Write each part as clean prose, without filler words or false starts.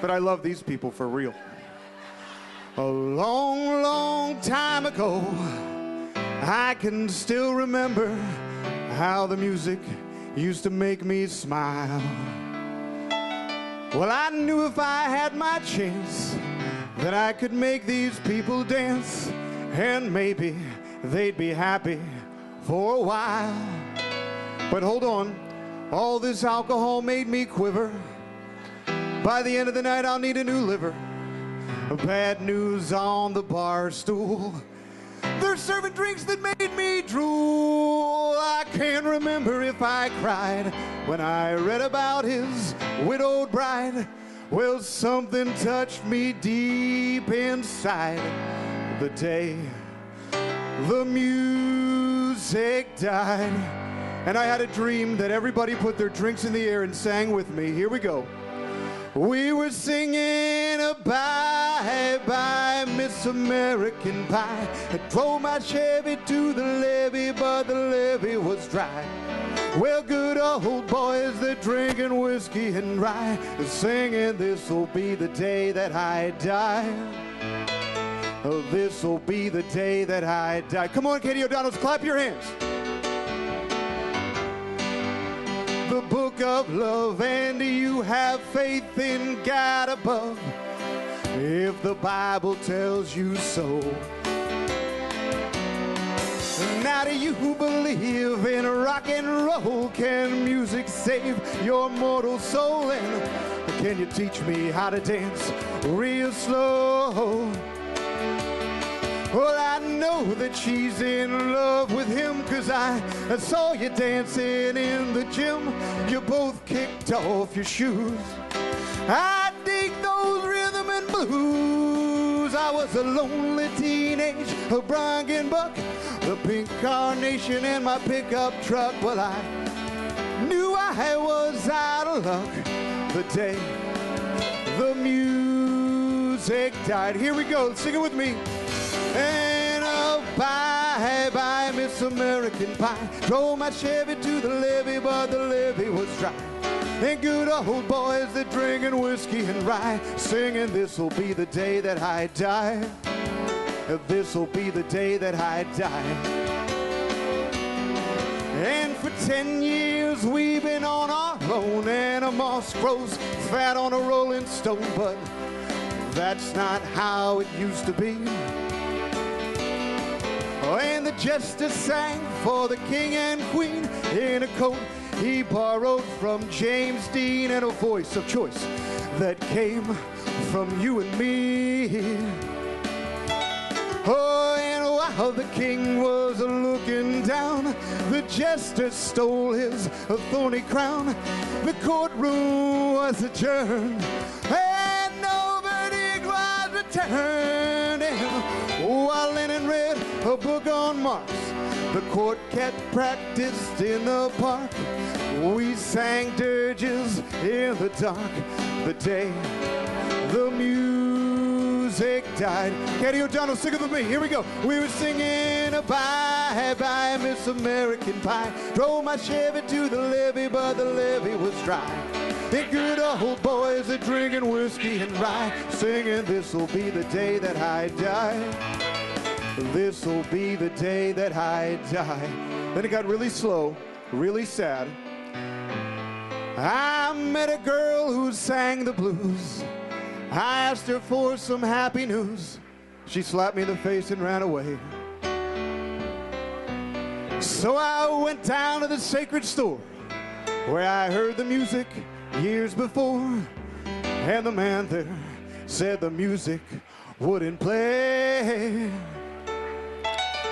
But I love these people for real. A long, long time ago, I can still remember how the music used to make me smile. Well, I knew if I had my chance that I could make these people dance, and maybe they'd be happy for a while. But hold on, all this alcohol made me quiver. By the end of the night, I'll need a new liver. Bad news on the bar stool. They're serving drinks that made me drool. I can't remember if I cried when I read about his widowed bride. Well, something touched me deep inside the day the music died. And I had a dream that everybody put their drinks in the air and sang with me. Here we go. We were singing a bye-bye Miss American Pie. I drove my Chevy to the levee, but the levee was dry. Well, good old boys, they're drinking whiskey and rye, singing, this'll be the day that I die. Oh, this'll be the day that I die. Come on, Katie O'Donnell's, clap your hands. The book of love, and do you have faith in God above? If the Bible tells you so. Now do you believe in rock and roll? Can music save your mortal soul? And can you teach me how to dance real slow? Well, I know that she's in love with him, 'cause I saw you dancing in the gym. You both kicked off your shoes. I dig those rhythm and blues. I was a lonely teenage Bronx buck, the pink carnation in my pickup truck. Well, I knew I was out of luck the day the music died. Here we go, sing it with me. And a bye-bye Miss American Pie. Drove my Chevy to the levee, but the levee was dry. And good old boys, they're drinking whiskey and rye, singing, this'll be the day that I die. This'll be the day that I die. And for 10 years we've been on our own, and a moss grows fat on a rolling stone. But that's not how it used to be. And the jester sang for the king and queen in a coat he borrowed from James Dean, and a voice of choice that came from you and me. Oh, and while the king was looking down, the jester stole his thorny crown. The courtroom was adjourned, and no verdict was returned. And while Lennon read a book on Marx, the court kept practiced in the park. We sang dirges in the dark the day the music died. Katie O'Donnell, sing it with me. Here we go. We were singing a bye-bye Miss American Pie. Drove my Chevy to the levee, but the levee was dry. The good old boys are drinking whiskey and rye, singing, this'll be the day that I die. This'll be the day that I die. Then it got really slow, really sad. I met a girl who sang the blues. I asked her for some happy news. She slapped me in the face and ran away. So I went down to the sacred store where I heard the music years before, and the man there said the music wouldn't play.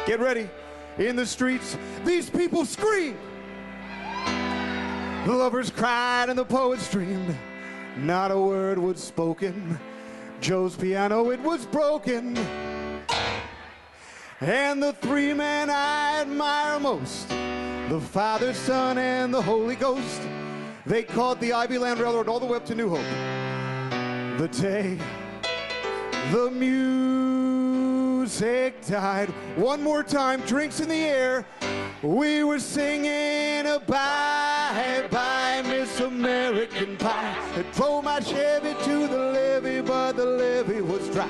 Get ready. In the streets, these people screamed. The lovers cried and the poets dreamed. Not a word was spoken. Joe's piano, it was broken. And the three men I admire most, the Father, Son, and the Holy Ghost, they caught the Ivy Land Railroad all the way up to New Hope. The day the music died. One more time, drinks in the air. We were singing a bye-bye Miss American Pie. drove my Chevy to the levee, but the levee was dry.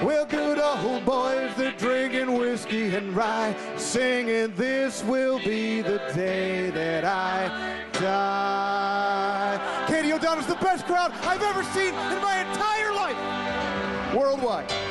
Well, good old boys, they're drinking whiskey and rye, singing, this will be the day that I die. Katie O'Donnell's the best crowd I've ever seen in my entire life, worldwide.